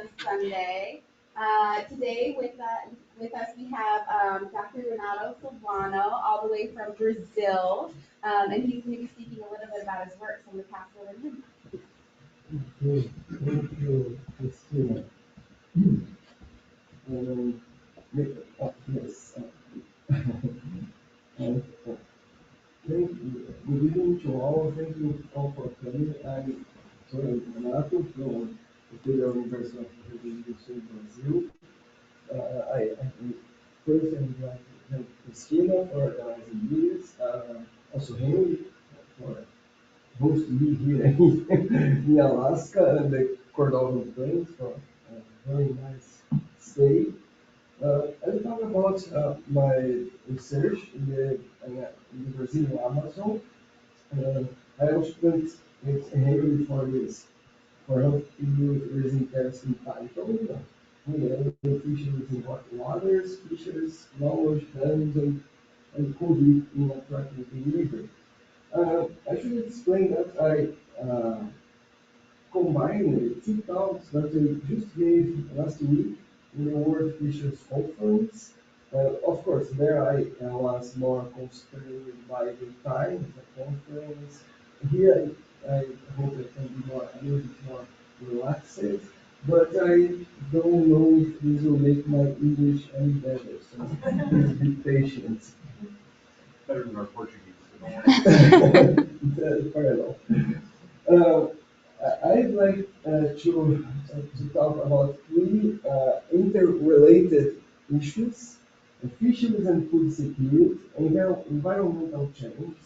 a Sunday. Today with us we have Dr. Renato Silvano, all the way from Brazil, and he's going to be speaking a little bit about his work. So I'm going to pass it over to him. Okay, thank you, Christina. Um, yes. And, thank you. Good evening to all. Thank you all for coming. I'm Renato from the Federal University of Rio do Sul, Brazil. I first I would like to thank Christina for organizing this. Also Henry for hosting me here in Alaska and the Cordovan Plains for a very nice stay. I'll talk about my research in the Brazilian Amazon. Uh, I also went with Henry for this, for helping you with this interesting title. Fisheries in hot waters, fisheries, knowledge, dams, and COVID in attracting delivery. I should explain that I combined two talks that I just gave last week in the World Fisheries Conference. Of course, there I was more constrained by the time of the conference. Here I hope I can be a little bit more relaxed, but I don't know if this will make my English any better, so please be patient. Better than our Portuguese. So Fair enough. Uh, I'd like to talk about three interrelated issues: fisheries and food security, environmental change,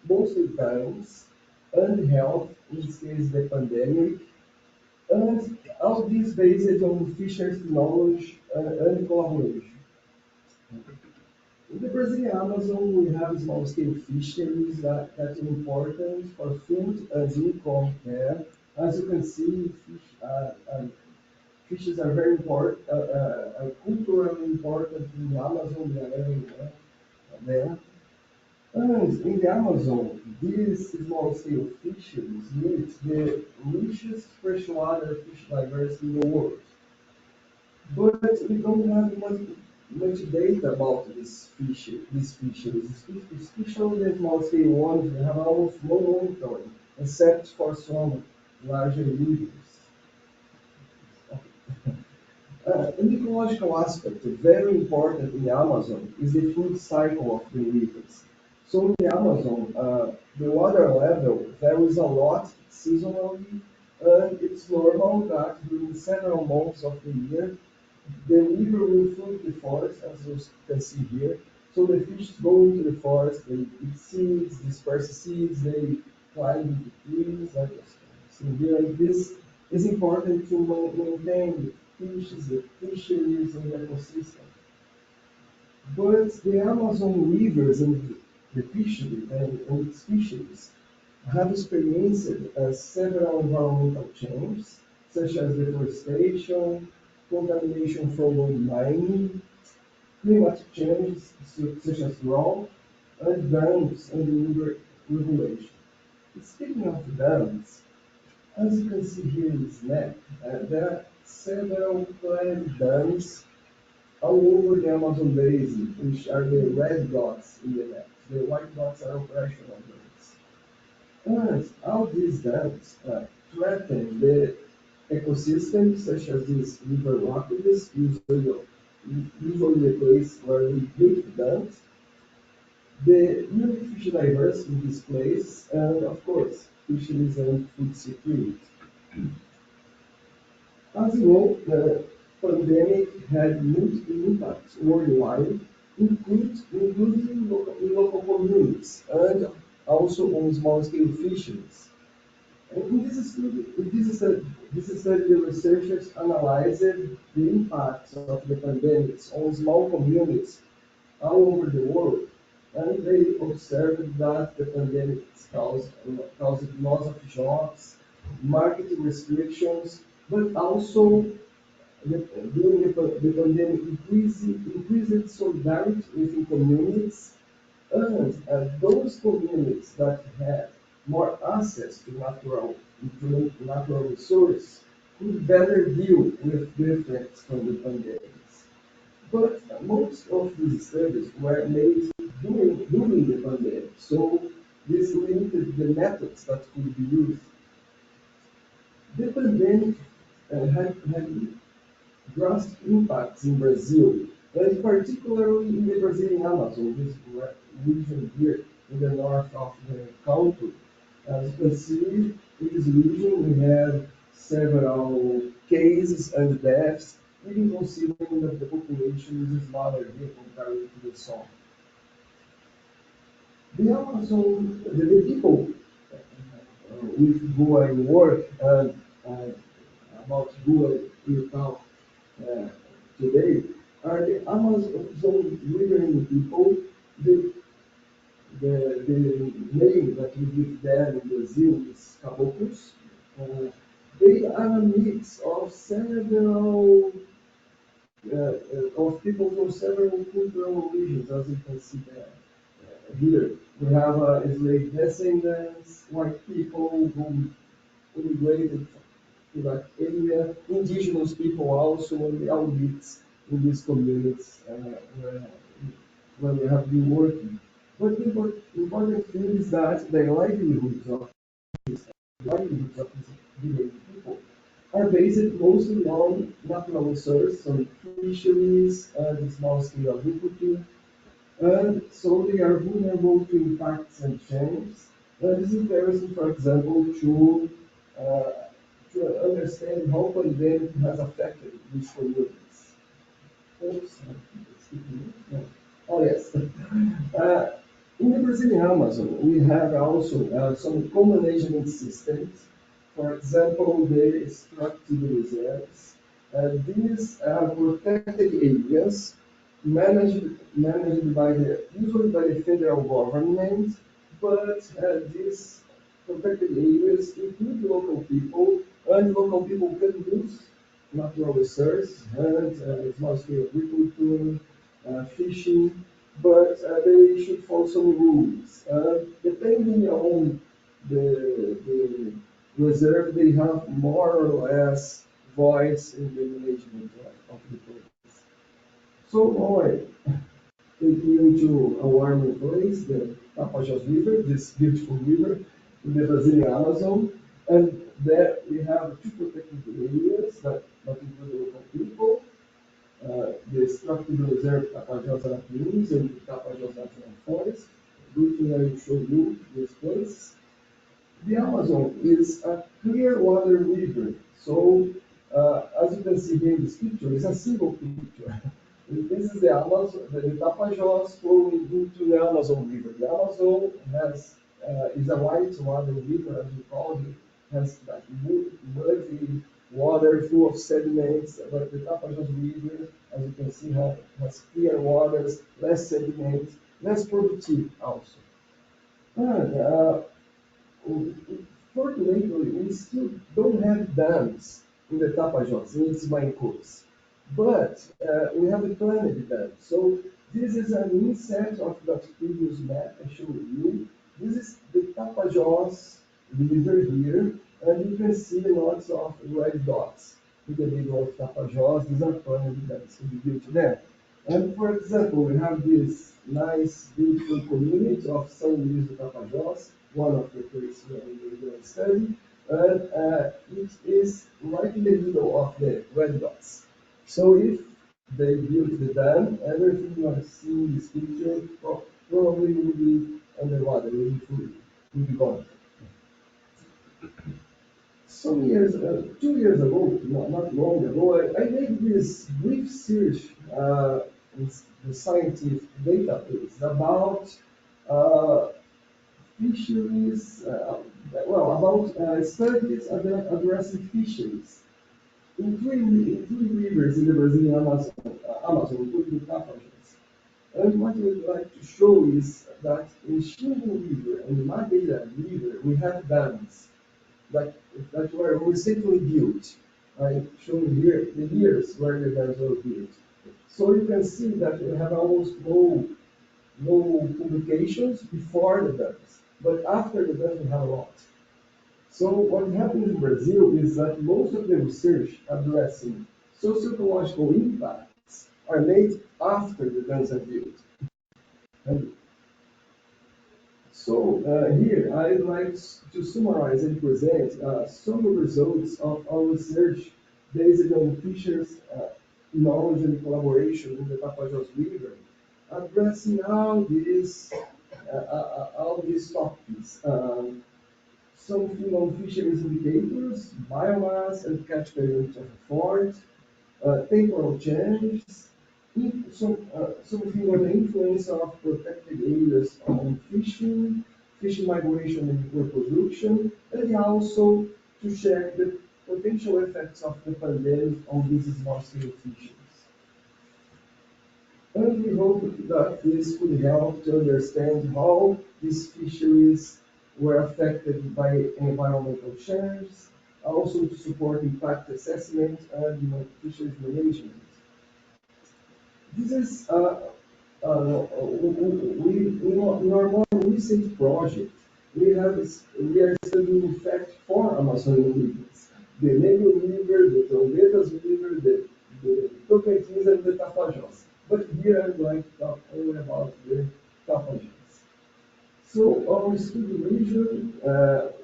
mostly balance, and health, in this case the pandemic, and all this based on fisheries knowledge and collaboration. In the Brazilian Amazon, we have small-scale fisheries that are important for food and income there. As you can see, fishes are very important, culturally important in the Amazon. They are everywhere there. And in the Amazon, these small-scale fisheries meet the richest freshwater fish diversity in the world. But we don't have much data about these fisheries, especially the small scale ones. We have almost no monitoring, except for some larger rivers. An ecological aspect, very important in the Amazon, is the food cycle of the rivers. So in the Amazon, the water level varies a lot seasonally, and it's normal that during several months of the year, the river will flood the forest, as you can see here. So the fish go into the forest, they eat seeds, disperse seeds, they climb into trees, like you see here. And this is important to maintain the fishes, the fisheries, and the ecosystem. But the Amazon rivers and the fishery and its fisheries have experienced several environmental changes, such as deforestation, contamination from gold mining, climatic changes such as drought, and dams and river regulation. Speaking of dams, as you can see here in this map, there are several planned dams all over the Amazon basin, which are the red dots in the map. The white dots are operational dams. And all these dams threaten the ecosystems, such as these river rapids, usually the place where we build dams, the unique fish diversity in this place, and of course, fisheries and food security. As you know, the pandemic had multiple impacts worldwide, including in local communities and also on small-scale fisheries. And in this study, the researchers analyzed the impacts of the pandemics on small communities all over the world, and they observed that the pandemic caused loss of jobs, market restrictions, but also during the pandemic increased solidarity within communities, and those communities that had more access to natural resources could better deal with the effects from the pandemics. But most of these studies were made during the pandemic, so this limited the methods that could be used. The pandemic had drastic impacts in Brazil, and particularly in the Brazilian Amazon, this region here in the north of the country. As you can see, in this region we have several cases and deaths, even considering that the population is smaller here compared to the south. The Amazon, the people with who I work and about who I will talk uh, today are the Amazon living people. The, the name that we give them in Brazil is caboclos. Uh, they are a mix of several of people from several cultural regions, as you can see there. Here we have slave descendants, white people who immigrated to that area, indigenous people also, and the elites in these communities where, where we have been working. But the important thing is that the livelihoods of these indigenous people are based mostly on natural resources, on fisheries and small-scale agriculture, and so they are vulnerable to impacts and changes. And this is interesting, for example, uh, to understand how pandemic has affected these communities. Oops, no. Oh yes. Uh, in the Brazilian Amazon, we have also some co-management systems. For example, the structured reserves. These are protected areas managed by usually by the federal government, but these protected areas include local people, and local people can use natural resources, and small-scale agriculture, fishing, but they should follow some rules. Depending on the reserve, they have more or less voice in the management of the place. So, alright, take you to a warmer place, the Tapajós River, this beautiful river in the Brazilian Amazon. And there we have two protected areas that include local people, the structured reserve Tapajós Arapiuns and Tapajós National Forest. Briefly, I will show you this place. The Amazon is a clear water river. So, as you can see here in this picture, it's a single picture. This is the Amazon, the Tapajós flowing into the Amazon River. The Amazon is a white water river, as we call it, has that muddy water full of sediments, but the Tapajós River, as you can see, has clear waters, less sediments, less productive also. And fortunately, we still don't have dams in the Tapajós, in its main course. But we have a planned dam. So this is an inset of that previous map I showed you. This is the Tapajós river here, and you can see lots of red dots in the middle of Tapajós. These are planned dams to be built there. And for example, we have this nice, beautiful community of São Luís do Tapajós, one of the places where we do a study, and it is right in the middle of the red dots. So if they build the dam, everything you are seeing in this picture probably will be underwater, will be full, will be gone. Some years, 2 years ago, not long ago, I made this brief search in the scientific database about uh, fisheries, about studies addressing fisheries in three rivers in the Brazilian Amazon, including Tapajós. And what we would like to show is that in Xingu River and Madeira River, we have dams that, that were recently built. I show you here the years where the dams were built. So you can see that we have almost no publications before the dams, but after the dams we have a lot. So what happens in Brazil is that most of the research addressing socioecological impacts are made after the dams are built. And so here I'd like to summarize and present some results of our research based on Fisher's knowledge and collaboration in the Tapajós River, addressing all these topics. Something on fisheries indicators, biomass and catch period of effort, temporal changes, something on the influence of protected areas on fishing, fishing migration and reproduction, and also to check the potential effects of the pandemic on these small-scale fisheries. And we hope that this could help to understand how these fisheries were affected by environmental changes, also to support impact assessment and fisheries management. This is in our more recent project. We are studying in fact four Amazonian rivers: the Negro River, the Trombetas River, the Tocantins, and the Tapajós. But here I'm going to talk only about the Tapajós. So our study region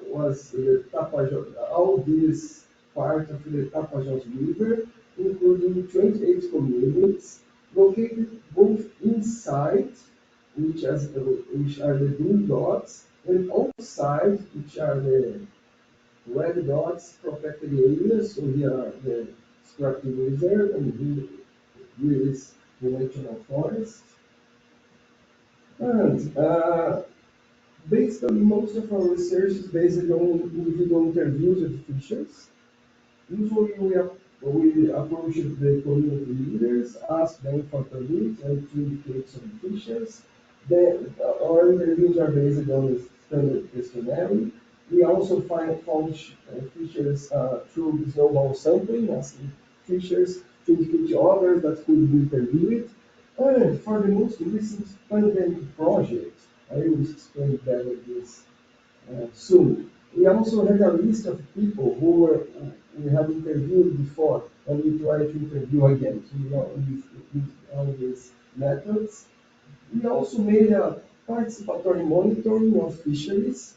was the Tapajós, all this part of the Tapajós River, including 28 communities located both inside, which are the blue dots, and outside, which are the red dots, protected areas. So here are the extractive reserve, and here is the national forest. And basically, most of our research is based on individual interviews with fishers. Usually, we approach the community leaders, ask them for permits and to indicate some fishers. Then our interviews are based on a standard questionnaire. We also found fishers through snowball sampling, asking fishers to indicate others that could be interviewed. And for the most recent pandemic project, I will explain better this soon. We also had a list of people we had interviewed before, and we try to interview again. So we use all these methods. We also made a participatory monitoring of fisheries,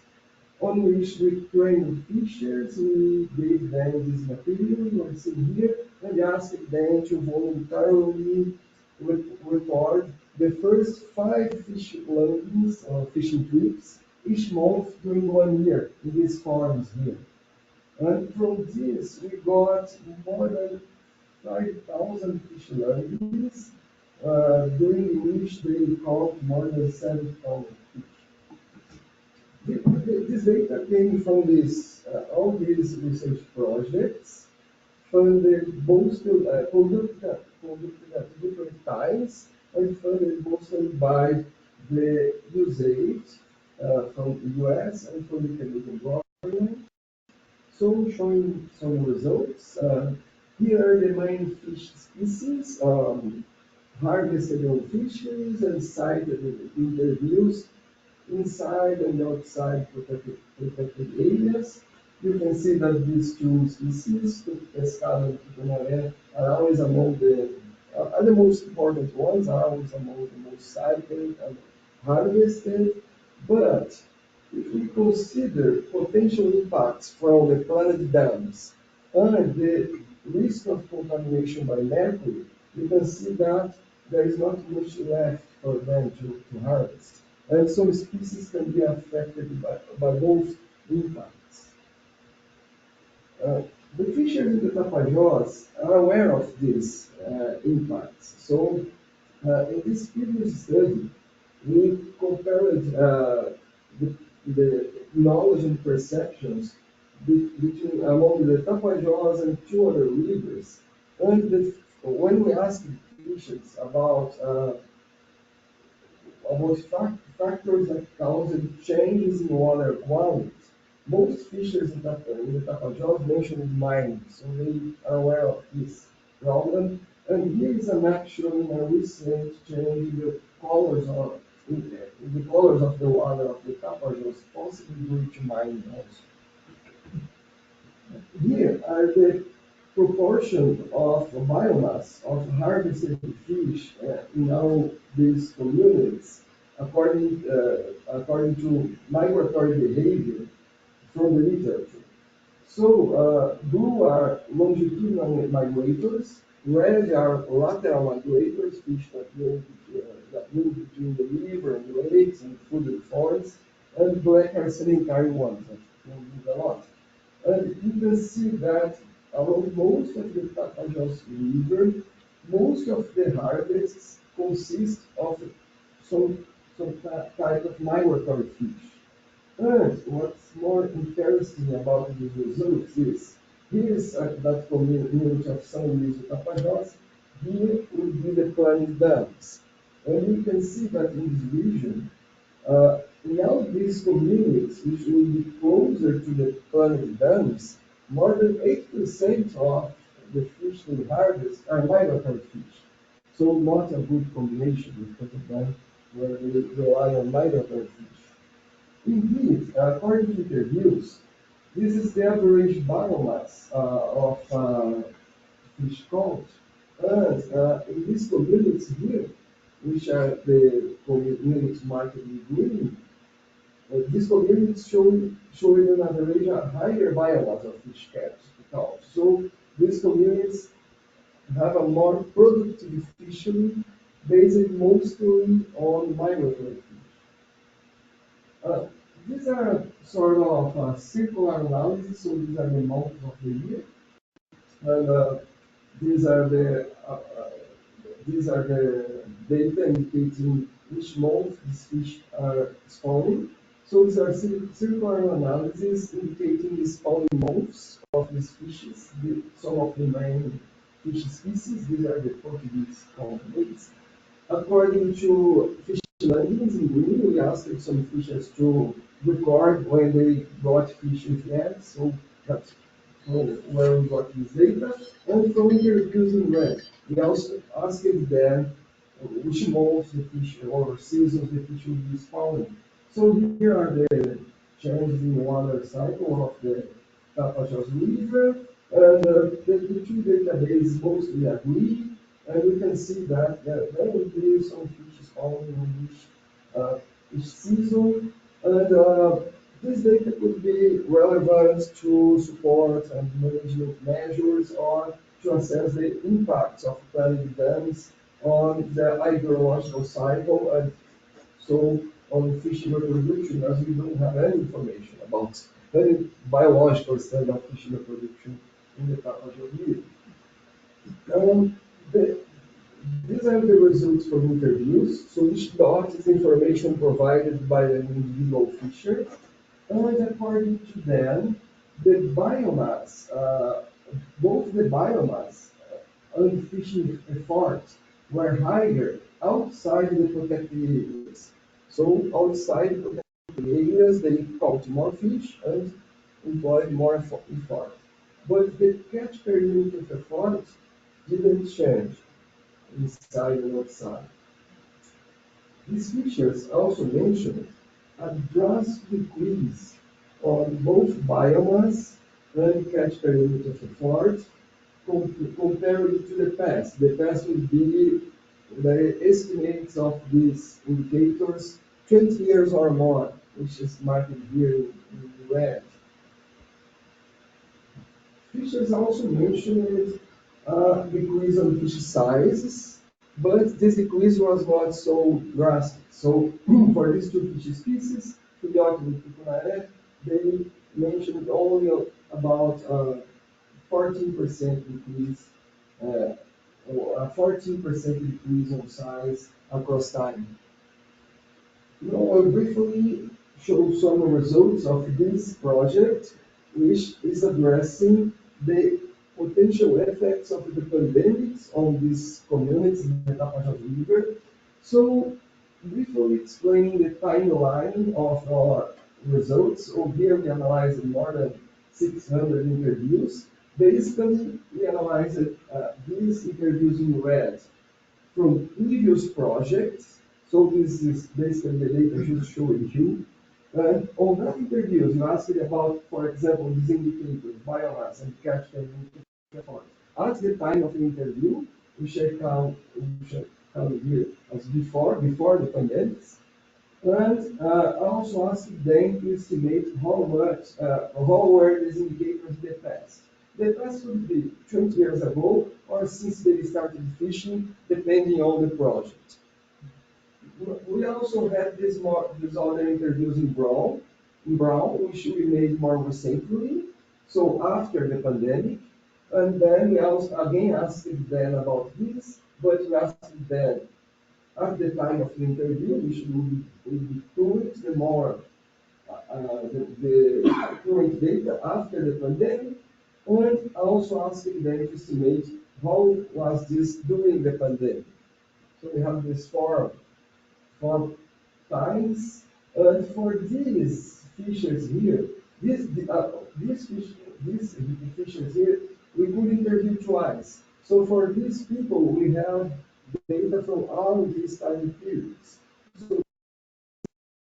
on which we trained fishers. We gave them this material you are seeing here, and asked them to voluntarily record the first 5 fishing landings or fishing trips each month during 1 year in these farms here. And from this, we got more than 5,000 fish landings, during which they caught more than 7,000 fish. This data came from all these research projects, funded mostly, conducted at different times, and funded mostly by the USAID from the US and from the Canadian government. So showing some results. Here are the main fish species harvested on fisheries and cited in interviews inside and outside protected areas. You can see that these two species, pescado and tucunaré, are always among are the most important ones, are always among the most cited and harvested. But if we consider potential impacts from the planned dams and the risk of contamination by mercury, you can see that there is not much left for them to harvest. And some species can be affected by both impacts. The fishers in the Tapajós are aware of these impacts. So in this previous study, we compared the knowledge and perceptions between among the Tapajós and 2 other rivers. And when we asked fishers about factors that caused changes in water quality, most fishers in the Tapajós mentioned mining, so they are aware of this problem. And here is an map showing a recent change in the colors of the water of the Tapajós, possibly due to mining also. Here are the proportion of biomass of harvested fish in all these communities according to migratory behavior from the literature. So, blue are longitudinal migrators, red are lateral migrators, fish that move between the river and the lakes and through the forests, and black are sedentary ones that don't move a lot. And you can see that along most of the Tapajós River, most of the harvests consist of some, type of migratory fish. And what's more interesting about these results is, here is that community of São Luís do Tapajós, here will be the planted dams. And you can see that in this region, in all these communities, which will be closer to the planted dams, more than 8% of the fish they harvest are migratory fish. So not a good combination because of that, where they rely on migratory fish. Indeed, according to interviews, this is the average biomass of fish caught. And in these communities here, which are the communities marked in green, these communities showing an average a higher biomass of fish caught. So these communities have a more productive fishery based mostly on migratory fish. Uh, these are sort of circular analysis, so these are the months of the year, and these are the uh, uh, these are the data indicating which month these fish are spawning. So these are circular analysis indicating the spawning months of these fishes, some of the main fish species. These are the Portuguese dates. According to fish landings in green, we asked some fishers to record when they got fish with eggs, so that's where we got this data. And from interviews in red, we also asked them which months the fish or seasons the fish will be spawning. So here are the changes in the water cycle of the Tapajós River, and the two databases mostly agree, and we can see that there will be some fish spawning in each season, and this data could be relevant to support and management measures or to assess the impacts of planted dams on the hydrological cycle and so on fish reproduction, as we don't have any information about any biological stand of fish reproduction in the Tapajós River. Um, the, these are the results from interviews. So each dot is information provided by an individual fisher. And according to them, the biomass, both the biomass and fishing efforts were higher outside the protected areas. So outside protected areas, they caught more fish and employed more effort. But the catch per unit of effort didn't change inside and outside. These features also mentioned a drastic decrease on both biomass and catch per unit of effort compared to the past. The past would be the estimates of these indicators 20 years or more, which is marked here in red. Fishers also mentioned decrease on fish sizes, but this decrease was not so drastic. So for these two fish species, Filhote and Tucunaré, they mentioned only about 14% decrease, uh, or a 14% decrease on size across time. Now I'll briefly show some results of this project, which is addressing the potential effects of the pandemics on these communities in the Tapajós River. So, briefly explaining the timeline of our results. So here we analyzed more than 600 interviews. Basically, we analyzed these interviews in red from previous projects. So this is basically the data just showing you. And on that interviews, you asked about, for example, these indicators, biomass and catch them performance. At the time of the interview, we check out here as before the pandemic, and also asked them to estimate how were these indicators in the past. The past could be 20 years ago or since they started fishing, depending on the project. We also had these other interviews in Brown, which we made more recently, so after the pandemic. And then we also again asked them about this, but we asked them at the time of the interview, which will be current, the current data after the pandemic, and also asking them to estimate how was this during the pandemic. So we have this four times, and for these features here, these features here, we could interview twice. So for these people, we have data from all these time periods. So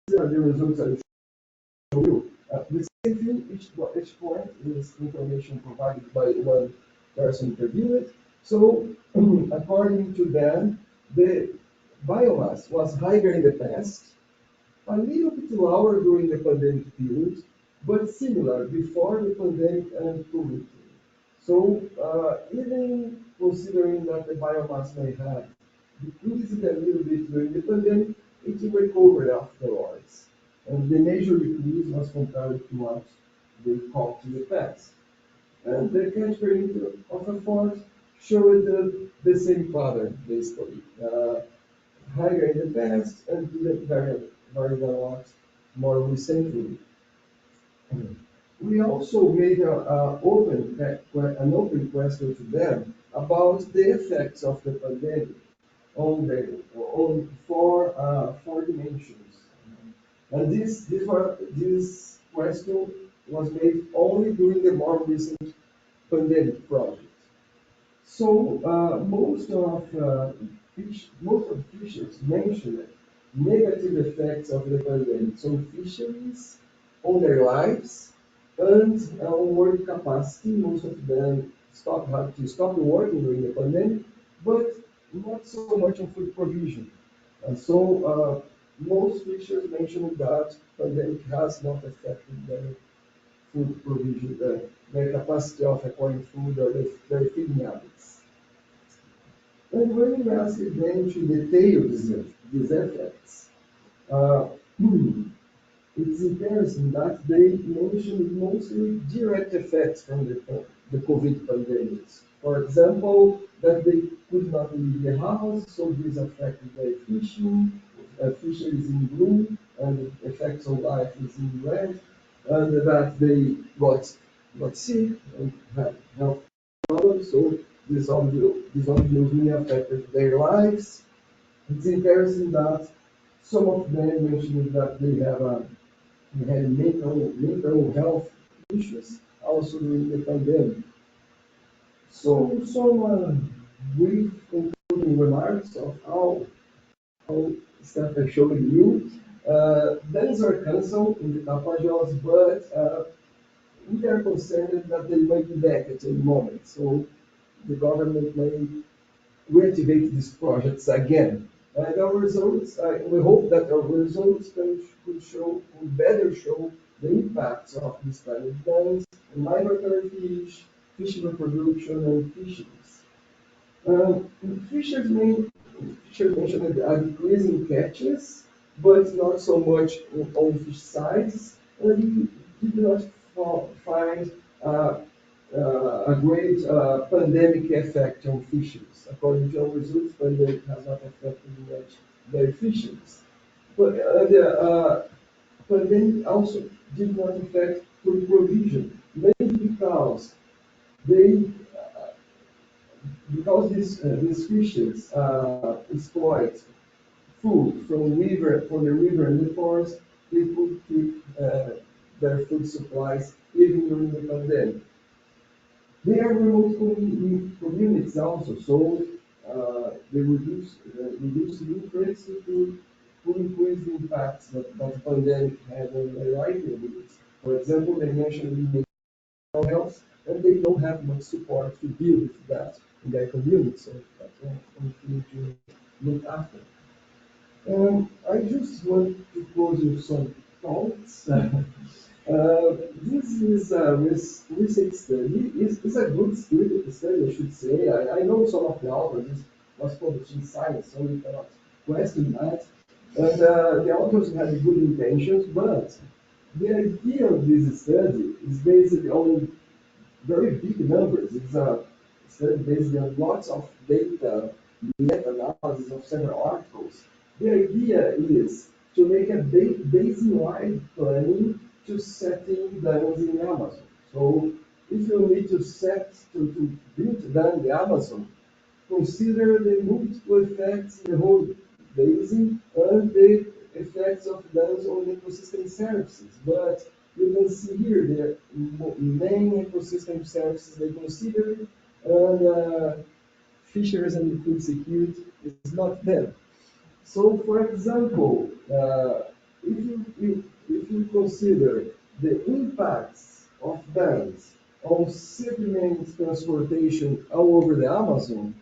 these are the results I show you. The same thing, each point is information provided by one person interviewed. So according to them, the biomass was higher in the past, a little bit lower during the pandemic period, but similar before the pandemic and currently. So, even considering that the biomass may have decreased a little bit during the pandemic, it recovered afterwards. And the major decrease was compared to what they caught in the past. And the catch per liter of a force showed the same pattern, basically. Higher in the past and didn't vary a lot more recently. We also made an open question to them about the effects of the pandemic on four dimensions. And this question was made only during the more recent pandemic project. So most of fishers mentioned negative effects of the pandemic. So fisheries on their lives and on work capacity. Most of them had to stop working during the pandemic, but not so much on food provision. And so most fishers mentioned that pandemic has not affected their food provision, their capacity of acquiring food or their feeding habits. And when we asked them to detail these effects, uh, it's interesting that they mentioned mostly direct effects from the COVID pandemic. For example, that they could not leave the house, so this affected their fishing, fisheries in blue, and the effects on life is in red, and that they got sick and had health problems, so this obviously affected their lives. It's interesting that some of them mentioned that they had mental health issues also during the pandemic. So some brief concluding remarks of how stuff I showed you. Dams are canceled in the Tapajos, but we are concerned that they might be back at any moment. So the government may reactivate these projects again. And our results, we hope that our results could better show the impacts of these climate events on migratory fish, fish reproduction, and fisheries. Fishers mentioned a decrease in catches, but not so much on fish size, and we did not find a great pandemic effect on fisheries. According to our results, pandemic has not affected much their fisheries. But the pandemic also did not affect food provision, mainly they these fishes exploit food from the river and the forest, they could keep their food supplies even during the pandemic. They are remote communities also, so they reduce the infrastructure to increase the impacts that the pandemic had on their livelihoods. For example, they mentioned mental health, and they don't have much support to deal with that in their community. So that's one thing to look after. I just want to close with some thoughts. This is a recent study. It's a good study, I should say. I know some of the authors. This was published in Science, so we cannot question that. And the authors had good intentions, but the idea of this study is based on very big numbers. It's a study based on lots of data, meta-analysis of several articles. The idea is to make a baseline planning to setting dams in Amazon. So if you need to to build dam in the Amazon, consider the multiple effects in the whole basin and the effects of dams on ecosystem services. But you can see here the main ecosystem services they consider, and fisheries and food security is not there. So, for example, if you consider the impacts of dams on sediment transportation all over the Amazon,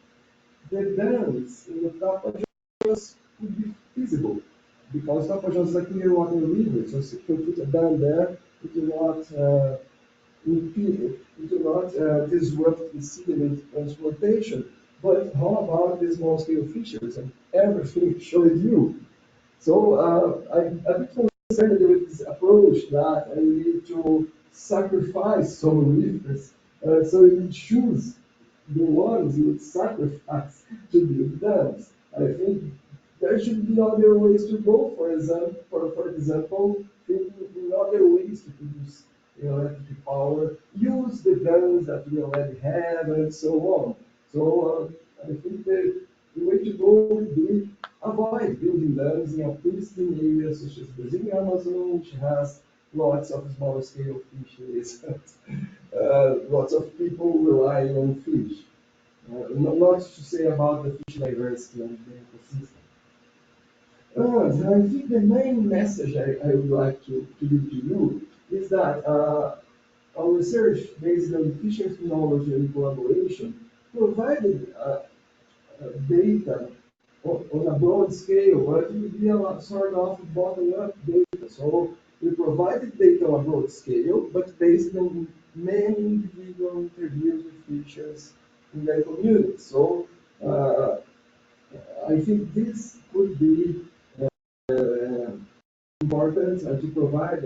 the dams in the Tapajós could be feasible because Tapajós is a clear water river. So if you put a dam there, it will not impede, it will not disrupt the sediment transportation. But how about the small scale fisheries and everything showed you? So I'm a bit concerned with this approach that I need to sacrifice some rivers. So you choose the ones you would sacrifice to build dams. I think there should be other ways to go. For example, thinking in other ways to produce electric power, use the dams that we already have, and so on. So I think the way to go would be avoid building dams in a pristine area such as Brazilian Amazon, which has lots of small scale fisheries, lots of people relying on fish. Not to say about the fish diversity and the ecosystem. I think the main message I would like to give to you is that our research based on fisheries technology and collaboration provided data on a broad scale, but it will be a sort of bottom-up data. So we provided data on a broad scale, but based on many individual interviews with fishers in their community. So I think this could be uh, important to provide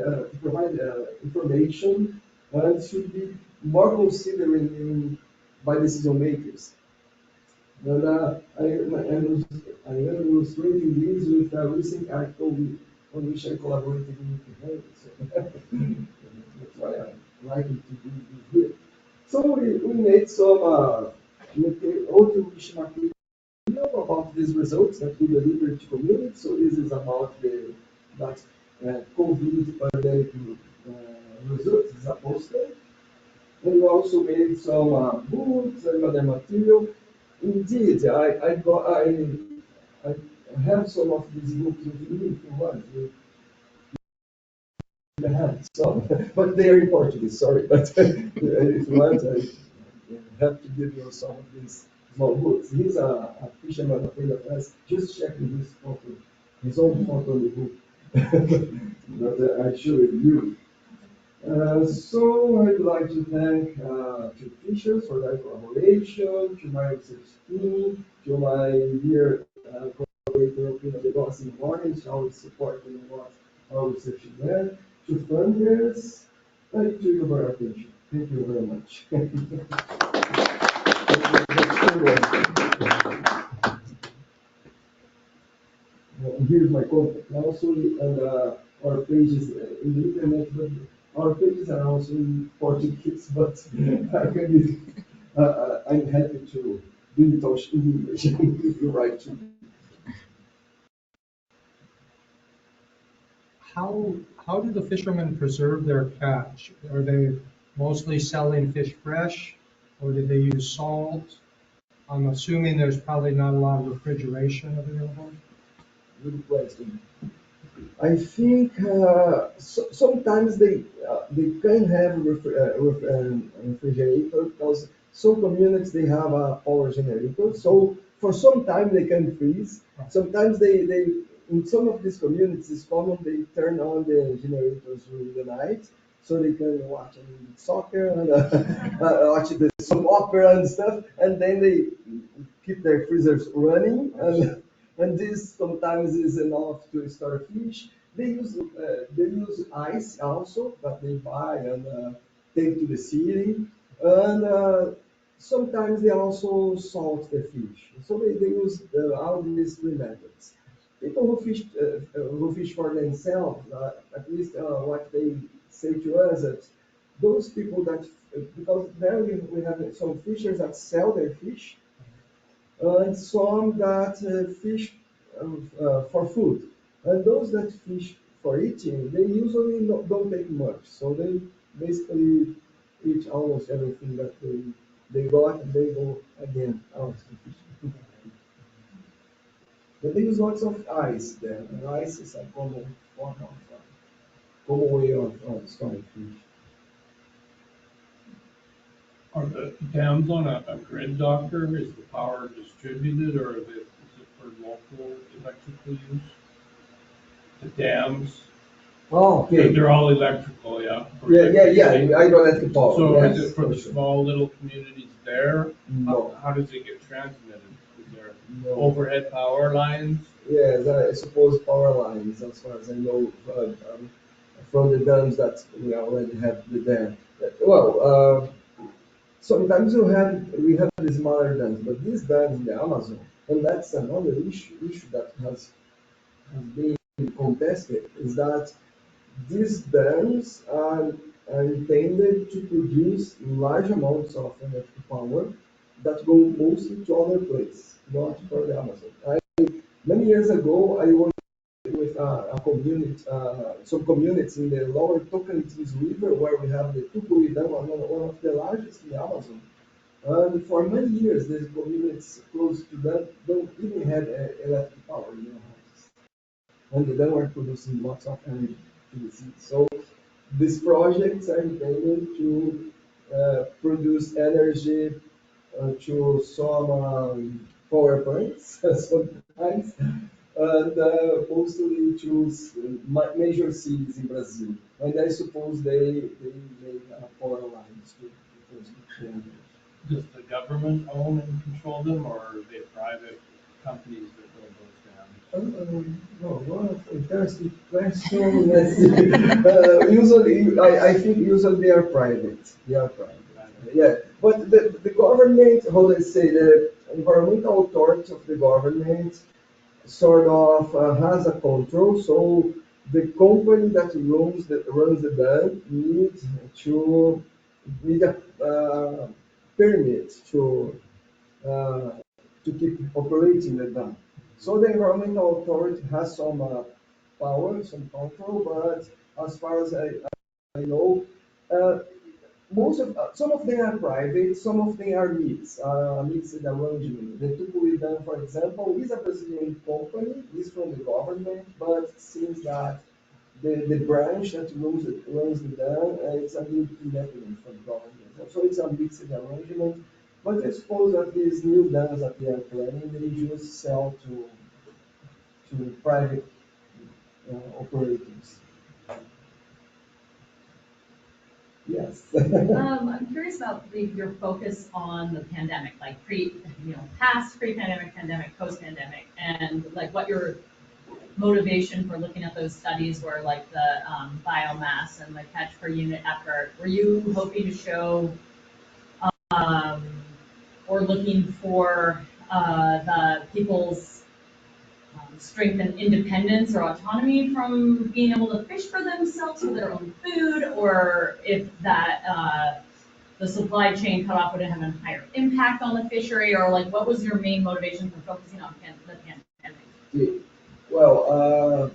information and should be more considering by decision makers. And I am illustrating this with a recent article on which I collaborated with him. So that's why I like to do this here. So we made some audio-rich material about these results that we delivered to community. So this is about that COVID pandemic results. It's a poster. And we also made some books and other material. Indeed, I have some of these books with me if you want. I have some, but they are in Portuguese, sorry. But if you want, I have to give you some of these small books. He's a fisherman of us, just checking his photo, his own photo on the book. But I show it you. So I'd like to thank to Fishers for their collaboration, to my research team, to my dear collaborator PWSSC in Orange, always supporting what our research is there, to funders, and to you for your attention. Thank you very much. Here's my contact. Also, and our pages in the internet, but our pages are also in Portuguese, but I can be, I'm happy to be in touch in English if you write to me. How do the fishermen preserve their catch? Are they mostly selling fish fresh, or do they use salt? I'm assuming there's probably not a lot of refrigeration available. good question. I think sometimes they can have refrigerator because some communities they have a power generator. So for some time they can freeze. Sometimes they in some of these communities it's common they turn on the generators during the night so they can watch soccer and watch some opera and stuff, and then they keep their freezers running and this sometimes is enough to store fish. They use ice also that they buy and take to the city, and sometimes they also salt the fish. So they use all these three methods. People who fish for themselves, at least what they say to us, that those people that because there we have some fishers that sell their fish and some that fish for food. And those that fish for eating, they usually don't take much. So they basically eat almost everything that they got and they go again out to fish. But they use lots of ice there. And ice is a common way of storing fish. Are the dams on a grid, doctor? Is the power distributed or is it for local electrical use? The dams, Oh, okay. they're all electrical, yeah? for Yeah. electricity. Hydroelectric power. So yes, is it for the sure. small little communities there? No. How does it get transmitted? Is there No. overhead power lines? Yes, I suppose power lines, as far as I know, from the dams that we already have there. Well, sometimes we have the smaller dams, but these dams in the Amazon, and that's another issue that has been contested, is that these dams are intended to produce large amounts of electric power that go mostly to other places, not for the Amazon. Many years ago, I worked with some communities in the lower Tocantins River, where we have the Tucuí Dam, one of the largest in the Amazon. And for many years, these communities close to that don't even have electric power in their houses. And the dam were producing lots of energy to the city. So these projects are intended to produce energy to some power plants sometimes, and mostly to major cities in Brazil. And I suppose they make power lines to transmit energy. Does the government own and control them or are they private companies that build those dams? No, interesting question. Let's see. Usually, I think usually they are private. They are private. Yeah, but the government, how they say, the environmental authority of the government sort of has a control. So the company that runs the dam to need a permit uh, to keep operating the dam. So the environmental authority has some power, some control, but as far as I know, uh, some of them are private, some of them are mixed arrangement. The Tucuí Dam, for example, is a Brazilian company, is from the government, but it seems that the branch that runs the dam is a little independent from the government. So it's a mixed arrangement. But I suppose that these new dams that they are planning, they just sell to private operators. Yes. I'm curious about your focus on the pandemic, like past pre-pandemic, pandemic, post-pandemic, and like what your motivation for looking at those studies were, like the biomass and the catch per unit effort. Were you hoping to show um, or looking for the people's strength and independence or autonomy from being able to fish for themselves for their own food, or if that the supply chain cutoff would have a higher impact on the fishery, or like what was your main motivation for focusing on the pandemic? Yeah. Well,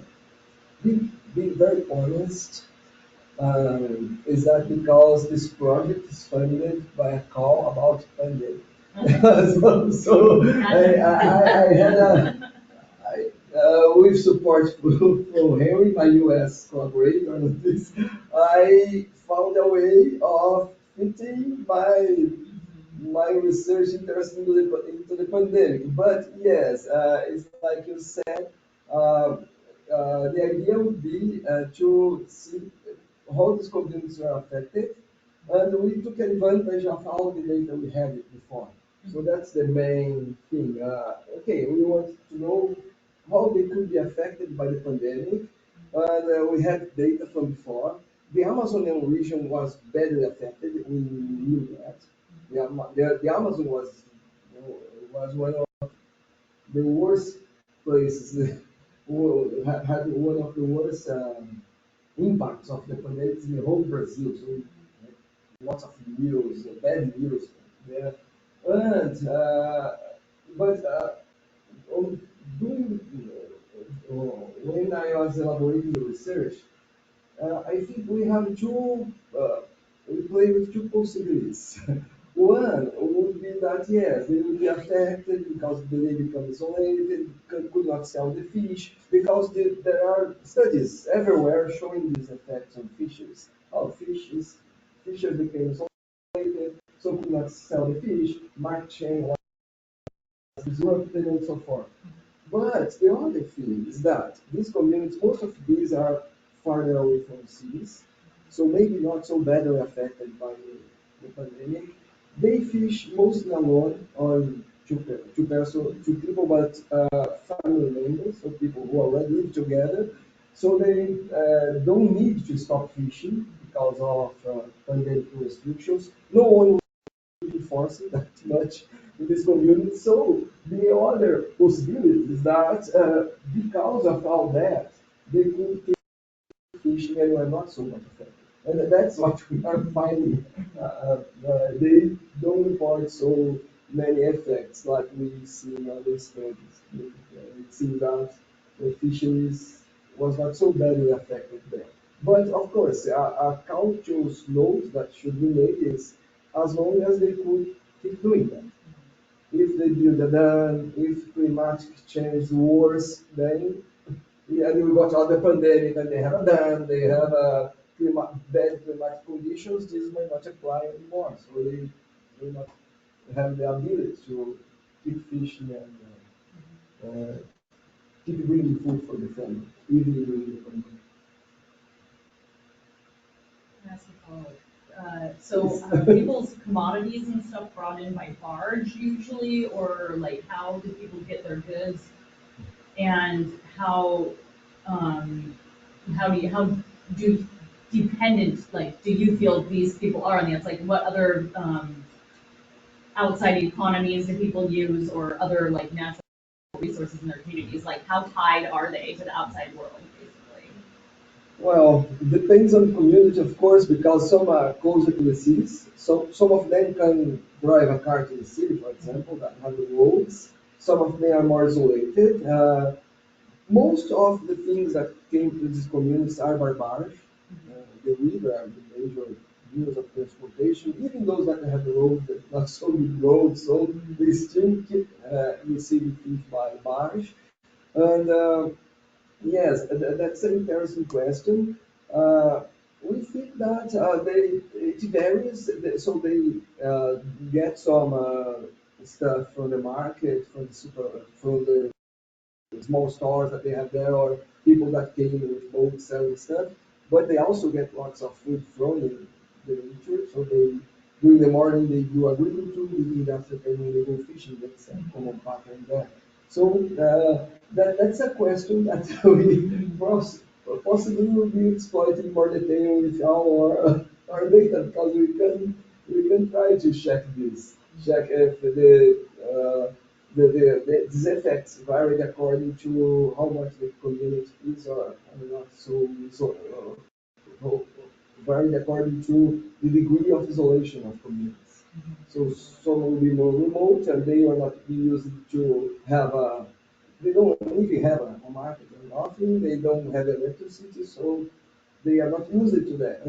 being very honest, is that because this project is funded by a call about funding. So I had with support from Henry, my US collaborator on this, I found a way of fitting my research interest into the pandemic. But yes, it's like you said, uh, the idea would be to see how these communities were affected, and we took advantage of all the data we had before. So that's the main thing. Okay, we want to know how they could be affected by the pandemic, and we had data from before. The Amazonian region was badly affected. We knew that. The Amazon was one of the worst places, had one of the worst impacts of the pandemic in the whole Brazil. So lots of news, bad news there. And but on doing when I was elaborating the research, I think we have we play with two possibilities. One would be that yes, they will be affected because they become isolated, could not sell the fish, because there are studies everywhere showing these effects on fisheries. How fishes became isolated, so could not sell the fish, market chain was disrupted and so forth. But the other thing is that these communities, most of these are farther away from cities, so maybe not so badly affected by the pandemic. They fish mostly alone on two people, but family members, so people who already live together. So they don't need to stop fishing because of pandemic restrictions. No one reinforcing that much in this community. So the other possibility is that because of all that, they could keep fishing and were not so much affected. And that's what we are finding. They don't report so many effects like we see in other studies. It seems that the fisheries was not so badly affected there. But of course, a cautious note that should be made is as long as they could keep doing that. If they build a dam, if climatic change is worse, then and we got all the pandemic and they have a dam, they have bad climatic conditions, this might not apply anymore. So they will not have the ability to keep fishing and keep bringing food for the family, even during the pandemic. Can I ask a follow-up? So are people's commodities and stuff brought in by barge usually, or like how do people get their goods? And how do dependent, like, do you feel these people are on the outside? Like, what other, outside economies do people use or other like natural resources in their communities? Like, how tied are they to the outside world, basically? Well, it depends on the community, of course, because some are closer to the cities. So some of them can drive a car to the city, for example, that have the roads. Some of them are more isolated. Most of the things that came to these communities are by barge. The river are the major means of transportation. Even those that have the roads, not so good roads, so they still keep receiving things by barge. And yes, that's an interesting question. Uh, we think that it varies. So they get some stuff from the market, from the small stores that they have there, or people that came with boats selling stuff. But they also get lots of food from the nature. So they during the morning they do agriculture, in the afternoon they go fishing. That's a common pattern there. So that's a question that we possibly will be exploiting more detail with our data because we can try to check if these effects vary according to how much the community is or not so vary according to the degree of isolation of communities. So some will be more remote and they are not used to have they don't even have a market or nothing, they don't have electricity, so they are not used to that.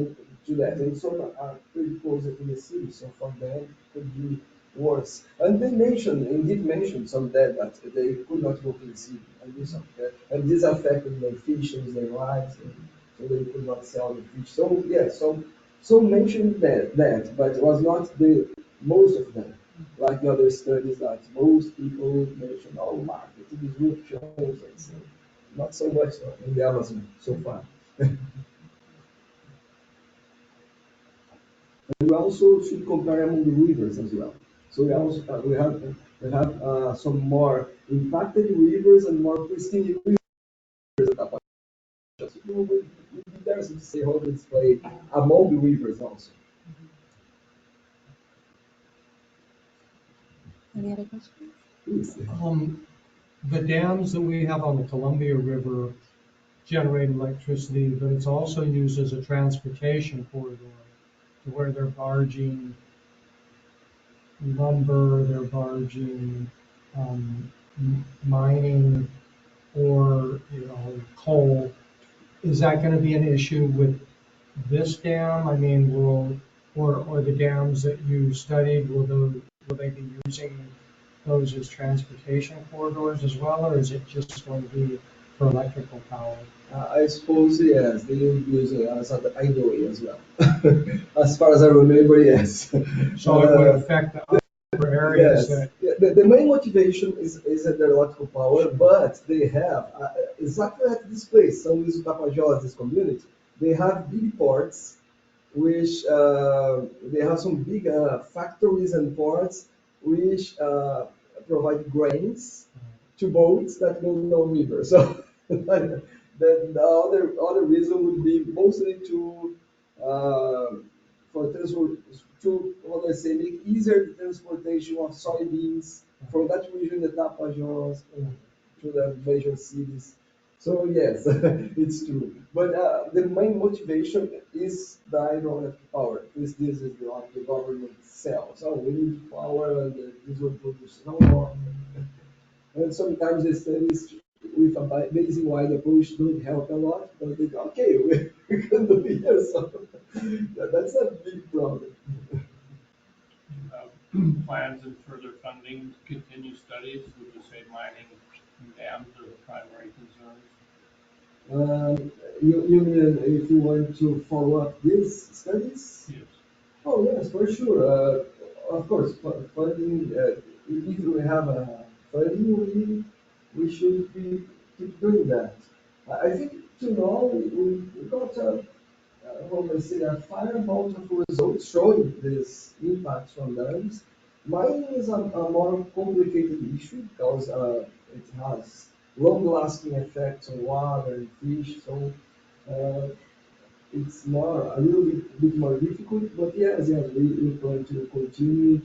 And some are pretty close to the city, so for them it could be worse. And they mentioned, indeed mentioned some that they could not go to the sea and do something. And this affected their fishes, their lives, and so they could not sell the fish. So yeah, so mentioned that, but it was not the most of them. Like the other studies that most people mention, oh, market disruptions, and so not so much in the Amazon so far. And we also should compare among the rivers as well. So we also we have some more impacted rivers and more pristine rivers. Just it would be interesting to see how they display among the rivers also. Any other questions? Please. The dams that we have on the Columbia River generate electricity, but it's also used as a transportation corridor to where they're barging lumber, they're barging mining or, coal. Is that going to be an issue with this dam? I mean, or the dams that you studied, will they be using those as transportation corridors as well, or is it just going to be for electrical power? I suppose yes, they will use it as an highway as well. As far as I remember, yes. So it would affect the upper areas Yes, that, yeah, the main motivation is the electrical power, but they have exactly at this place, São Luís do Tapajós, this community, they have big ports, which they have some big factories and ports, which provide grains to boats that go down river. So the other reason would be mostly to uh, for transport to what I say make easier the transportation of soybeans from that region, the Tapajós, to the major cities. So yes, it's true. But the main motivation is the hydroelectric power. This is what the government sells. So we need power, and this will produce no more. And sometimes the studies with a basic wide approach don't help a lot, but they go, okay, we can do it here. So that's a big problem. Plans and further funding to continue studies? Would you say mining and dams are the primary concerns? You mean if you want to follow up these studies? Yes. Oh, yes, for sure. Of course, funding, if we have funding, we should be keep doing that. I think to now we got how do I say, a fair amount of results showing this impact from dams. Mining is a more complicated issue because it has long-lasting effects on water and fish, so uh, it's a little bit more difficult. But yes, we plan to continue.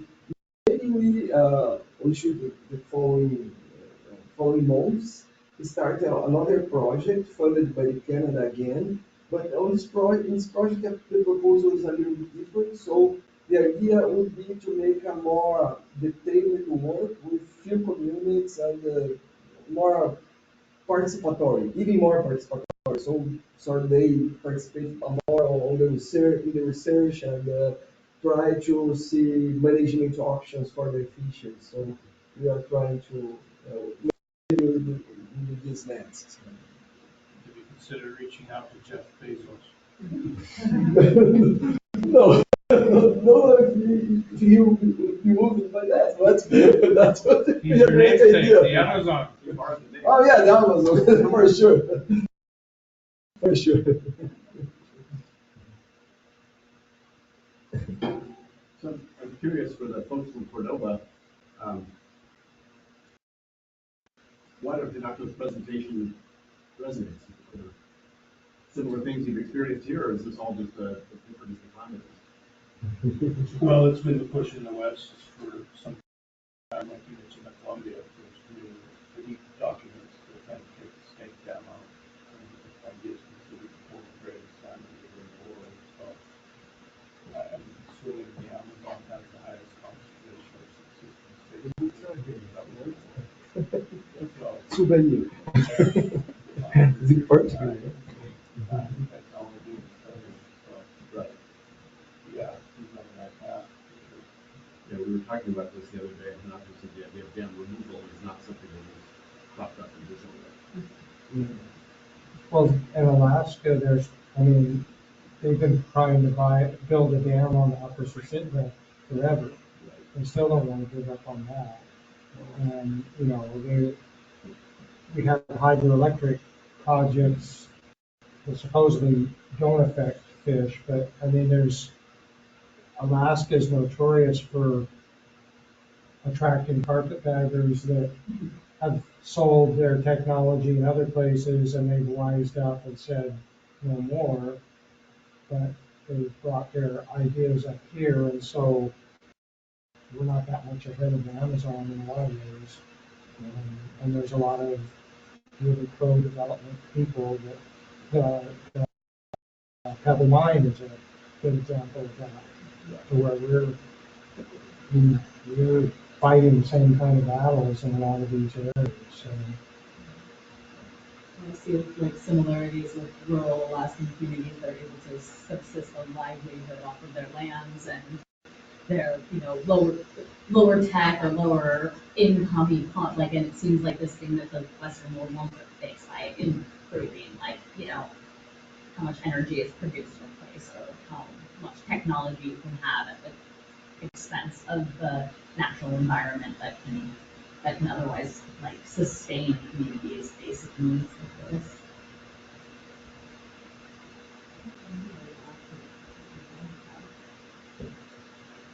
Maybe we should the following months start another project funded by Canada again. But on this project, the proposal is a little bit different. So the idea would be to make a more detailed work with few communities and more participatory, even more participatory. So they participate more on the research, in the research and try to see management options for their fishes. So we are trying to do this next. Have you considered reaching out to Jeff Bezos? No, no, if you moving by that, that's what He's your great namesake, idea. the Amazon. Oh yeah, the Amazon for sure, for sure. So I'm curious for the folks in Cordova, um, why don't Pinocchio's presentation resonates? Are there similar things you've experienced here, or is this all just a different climate? Well, it's been the push in the West for some time, like you mentioned, in Colombia, there's new unique documents to authenticate the snake dam out. And ideas considered the fourth greatest salmon river in the world. So, and swimming in the Amazon has the highest concentration of subsistence fish. So, Souvenir. Is it Portuguese? technology and studies, so, right. Yeah, he's on the right path. Yeah, we were talking about this the other day, and obviously the idea of dam removal is not something that was cropped up in this area. Well, in Alaska, I mean, they've been trying to build a dam on the upper Susitna forever. They still don't want to give up on that. And, we have hydroelectric projects that supposedly don't affect fish, but I mean, Alaska is notorious for attracting carpetbaggers that have sold their technology in other places and they've wised up and said no more, but they've brought their ideas up here, and so we're not that much ahead of the Amazon in a lot of ways. And there's a lot of really pro-development people that Pebble Mine is a good example of that, to where we're fighting the same kind of battles in a lot of these areas. So. I see like similarities with rural Alaskan communities that are able to subsist a livelihood off of their lands and their, lower tech or lower income, like, and it seems like this thing that the Western world wants to fix by improving, like, how much energy is produced in a place or how much technology you can have at the expense of the natural environment that can otherwise like sustain communities' basic needs like this.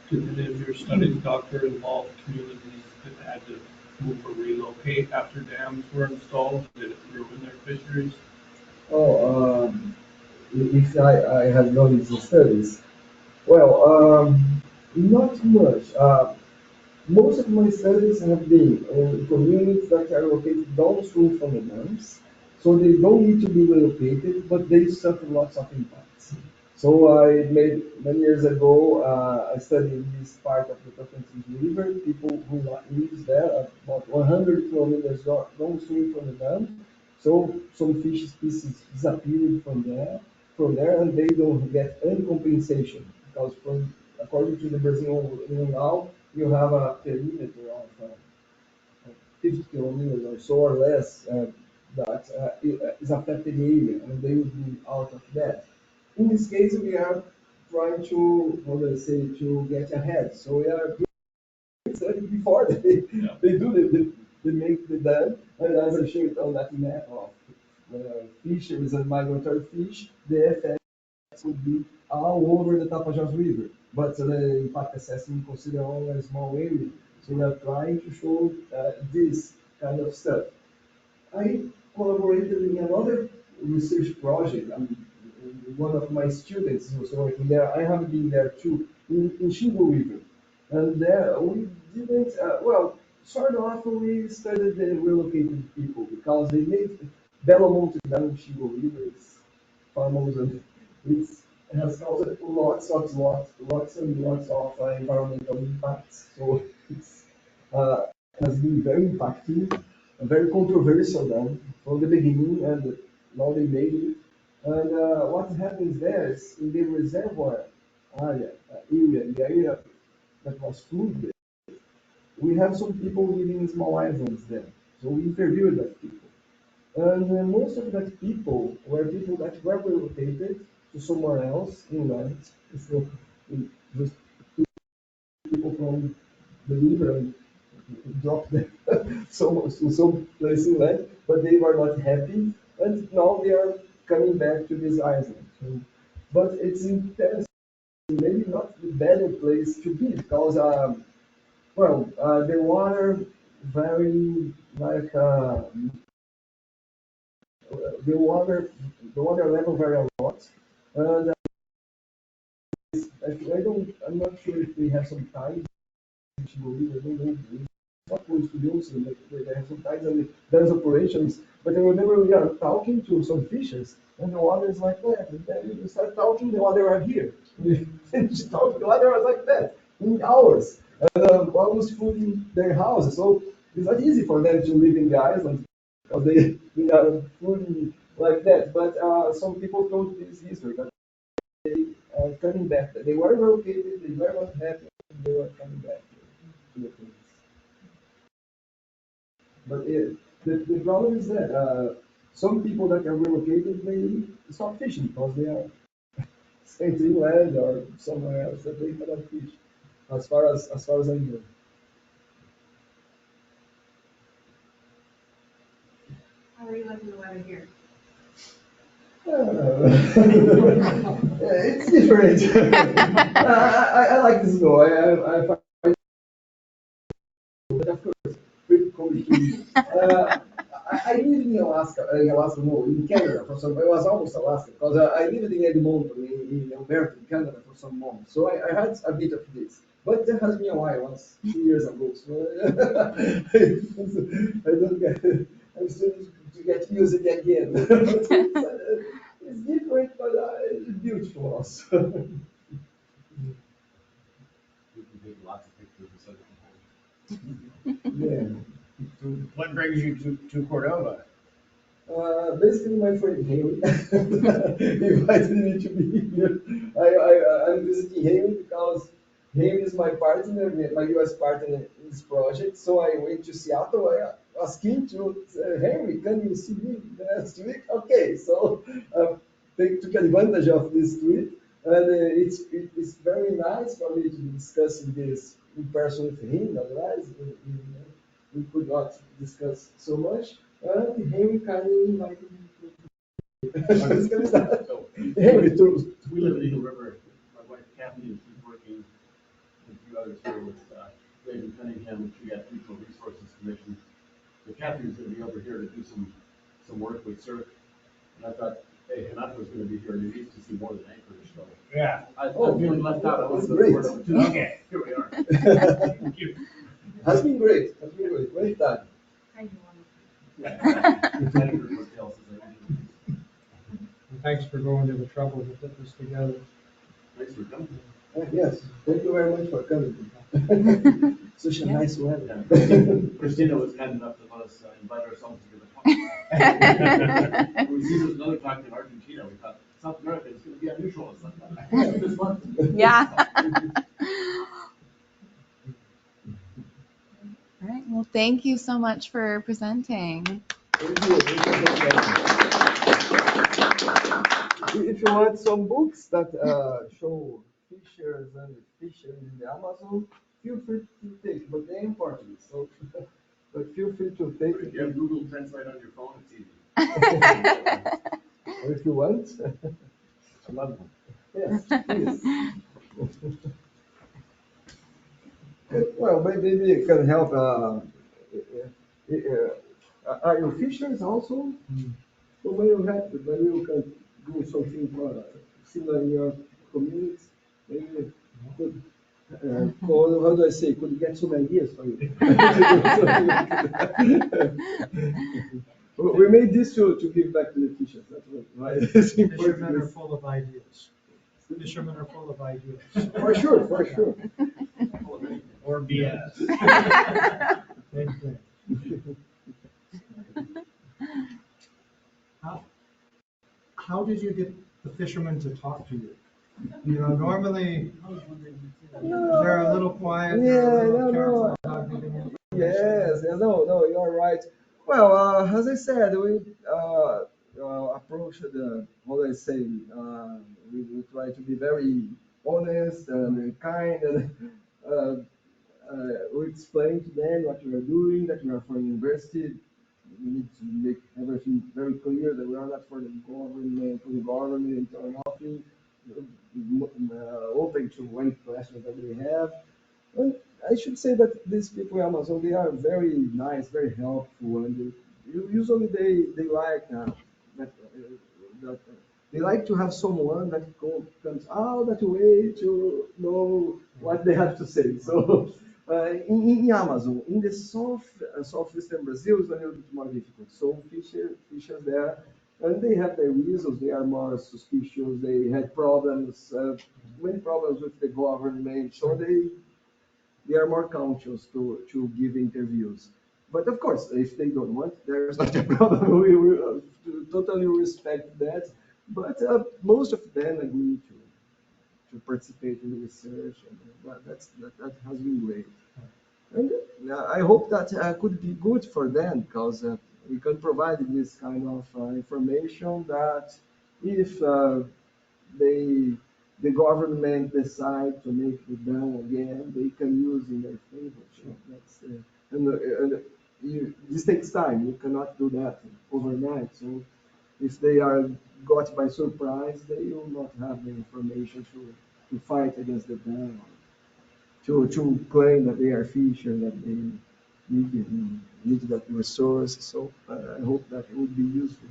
Did any of your studies, doctor, involve communities that had to move or relocate after dams were installed? Did it ruin their fisheries? Oh, if I have done these studies, well, not much. Most of my studies have been in communities that are located downstream from the dams, so they don't need to be relocated, but they suffer lots of impacts. So I made many years ago, I studied in this part of the Tocantins River, people who live there about 100 kilometers downstream from the dam. So some fish species disappeared from there, and they don't get any compensation because according to the Brazilian law, you have a perimeter of 50 kilometers or so or less that is affected area, and they would be out of that. In this case, we are trying to, how do I say, to get ahead. So we are doing study before they do they make the dam, and as I showed on that map of fisheries and migratory fish, the effect would be all over the Tapajós River. But the impact assessment consider only a small area. So we are trying to show this kind of stuff. I collaborated in another research project. One of my students was working there. I have been there too, in Xingu River. And there we didn't, sort of we studied the relocated people because they made Belo Monte down Xingu River is famous and it has caused lots and lots of environmental impacts. So it's has been very impacting and very controversial then from the beginning, and now they made it. And what happens there is in the reservoir the area that was flooded, we have some people living in small islands there. So we interviewed that people. And most of that people were people that were relocated to somewhere else inland. So just people from the river and dropped them some place inland, but they were not happy, and now they are coming back to this island. So, but it's interesting, maybe not the better place to be because the water very like the water the water level vary a lot, and I'm not sure if we have some time to go in. I don't know. It's not close to the ocean, but they have some tides and there's operations. But I remember we are talking to some fishers, and the water is like that. And then we start talking, the water are here. We finish talking, the water was like that in hours, and almost flooding their houses. So it's not easy for them to live in the island because they are flooding like that. But some people told this history that they are coming back. They were relocated, they were not happy, they were coming back to Philippines. But the problem is that some people that are relocated, they stop fishing because they are staying to inland or somewhere else that they cannot fish. As far as I know. How are you liking the weather here? It's different. I like the snow. I find it, but of course, pretty cold too. I lived in Alaska, no, in Canada for some. It was almost Alaska because I lived in Edmonton, in Alberta, in Canada for some months. So I had a bit of this. But that has been a while. It was 2 years ago. So I don't get. I'm still to get used to it again. It's different, but it's beautiful also. You can take lots of pictures of Southern Yeah. What brings you to Cordova? Basically, my friend Henry invited me to be here. I'm visiting Henry because Henry is my partner, my US partner in this project. So I went to Seattle. I asked him to, Henry, can you see me next week? Okay, so they took advantage of this trip. And it's very nice for me to be discussing this in person with him. Otherwise, we could not discuss so much. And Henry kindly invited me to. So, Henry, too. we live in Eagle River. My wife Kathy, and she's working with a few others here with David Cunningham, which we got Mutual Resources Commission. So Kathy was going to be over here to do some work with surf. And I thought, hey, Hanato's going to be here, and he needs to see more than Anchorage. So Yeah. I'm feeling left out. I want That's to great. go to Florida, too. Okay. Here we are. Thank you. Has been great. Has been great. Great time. Kind of Excited for what else is there. And thanks for going to the trouble to put this together. Thanks for coming. Yes. Thank you very much for coming. Such a nice weather. Christina was kind enough to let us invite ourselves to give a talk. We see there's another talk in Argentina. We thought South America is going to be unusual. It's like, this month. Yeah. All right. Well, thank you so much for presenting. Thank you. If you want some books that show fishers and fishing in the Amazon, feel free to take, but they're in Portuguese. So, but feel free to take If it. you have Google Translate on your phone, it's easy. Or if you want. I love them. Yes, please. Well, maybe it can help. Are you fishers also? So when you have, when you can do something similar in your community, maybe could, how do I say, could get some ideas for you. We made this to give back to the fishers. That's why it's Fishermen are important. full of ideas. Fishermen are full of ideas. For sure, for sure. Or BS. Same thing. How did you get the fishermen to talk to you? You know, normally they're a little quiet, they're a Yeah, little no, careful about giving information. yes, yeah, no, you're right. Well, as I said, we approached the, how do I say, we try to be very honest and kind, and uh, we explain to them what we are doing, that we are from university. We need to make everything very clear that we are not for the government or nothing. Open to any questions that we have. Well, I should say that these people in Amazon, they are very nice, very helpful, and usually they like they like to have someone that comes out that way to know what they have to say. So in Amazon, in the southeastern Brazil, is a little bit more difficult. So fishers there, and they have their reasons. They are more suspicious. They had problems, many problems with the government. So they are more cautious to give interviews. But of course, if they don't want, there's not a problem. We totally respect that. But most of them agree to participate in the research, and that has been great. And I hope that could be good for them because we can provide this kind of information that if they the government decide to make it down again, they can use in their favor. So that's and this takes time. You cannot do that overnight. So if they are got by surprise, they will not have the information to fight against the ban, to claim that they are fisher, that they need that resource. So I hope that it would be useful.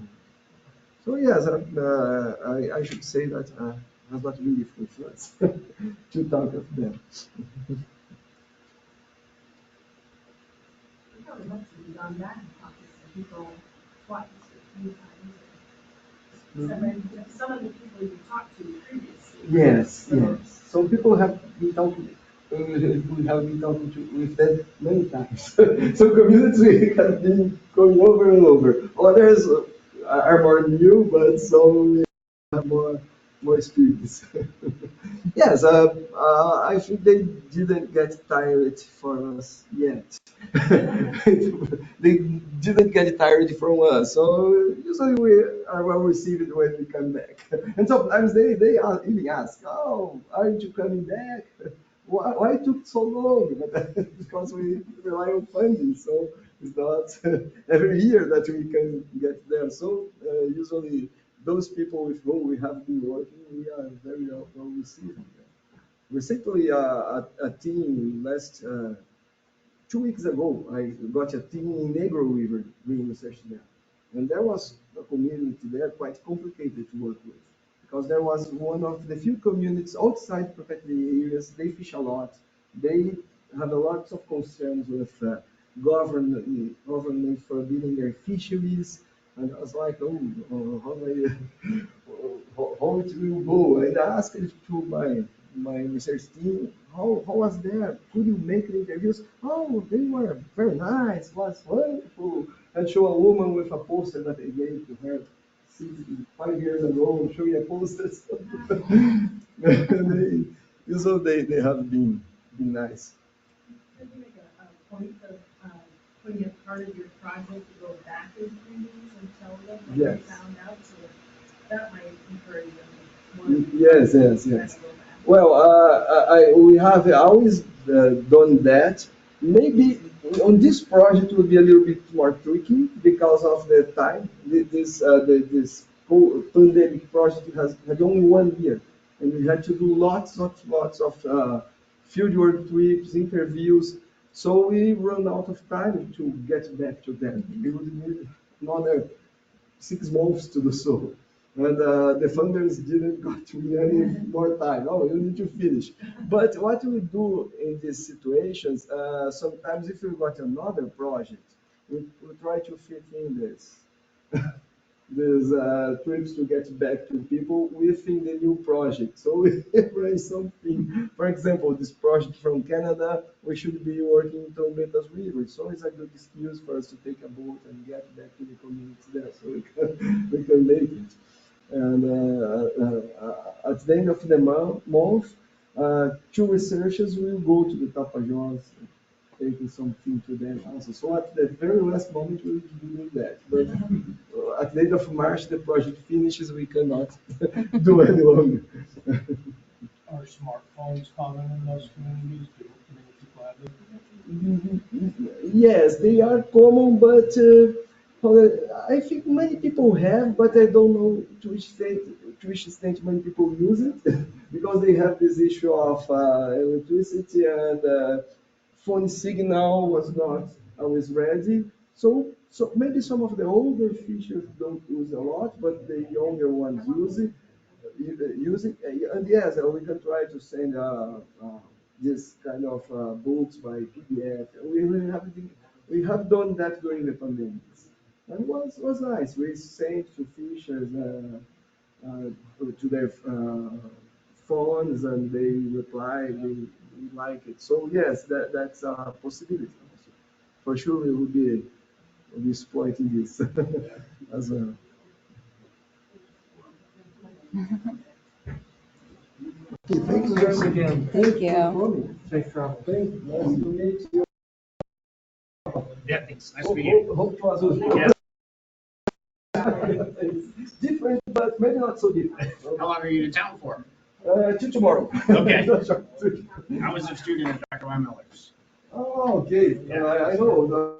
So yes, I should say that has not been difficult for us to talk of them. You probably must have gone back and talked to some people twice or three times. Some of the people you talked to previously. Yes, yes. Some people have been talking. We have been talking with them many times. Some communities have been going over and over. Others are more new, but some have more experience. Yes, I think they didn't get tired for us yet. They didn't get tired from us, so usually we are well received when we come back. And sometimes they even ask, "Oh, aren't you coming back? Why it took so long?" But because we rely on funding, so it's not every year that we can get there. So usually those people with whom we have been working, we are very well received. Recently, a team last 2 weeks ago, I got a team in Negro River doing research there. And there was a community there quite complicated to work with because there was one of the few communities outside protected areas. They fish a lot. They had a lot of concerns with government forbidding their fisheries. And I was like, oh, how do I, how it will go? And I asked it to my research team, how was that? Could you make the interviews? Oh, they were very nice, was wonderful. And show a woman with a poster that I gave to her 5 years ago, showing a poster. They have been nice. Could you make a point of putting it part of your project to go back to communities and tell them what you Yes. found out? So that might encourage them. Yes, yes, yes. Well, we have always done that. Maybe on this project will be a little bit more tricky because of the time. This whole pandemic project has had only 1 year, and we had to do lots of fieldwork trips, interviews. So we run out of time to get back to them. We would need another 6 months to do so. And the funders didn't got me any more time. Oh, you need to finish. But what we do in these situations, sometimes if we got another project, we try to fit in these trips to get back to people within the new project. So we arrange something. For example, this project from Canada, we should be working in Trombetas River. So it's a good excuse for us to take a boat and get back to the communities there so we can make it. And at the end of the month, two researchers will go to the Tapajós taking something to them also. So at the very last moment we will do that. But at the end of March the project finishes, we cannot do any longer. Are smartphones common in those communities? Do many people have them? Yes, they are common, but I think many people have, but I don't know to which extent many people use it because they have this issue of electricity and phone signal was not always ready. So maybe some of the older fishers don't use a lot, but the younger ones use it. And yes, we can try to send this kind of books by PDF. We have done that during the pandemic, and was nice. We sent to fishers to their phones, and they reply. They like it. So yes, that's a possibility. Also. For sure, we will be exploiting this as well. Okay, thank you very Thanks much. again. Thank For you. coming. Safe travel. Thank you. Nice to meet you. Yeah, thanks. Nice to meet you. Hope was good. Yes. It's different, but maybe not so different. How long are you in town for? Till tomorrow. Okay. I was a student at Dr. Miller's. Oh, okay. Yeah. I know.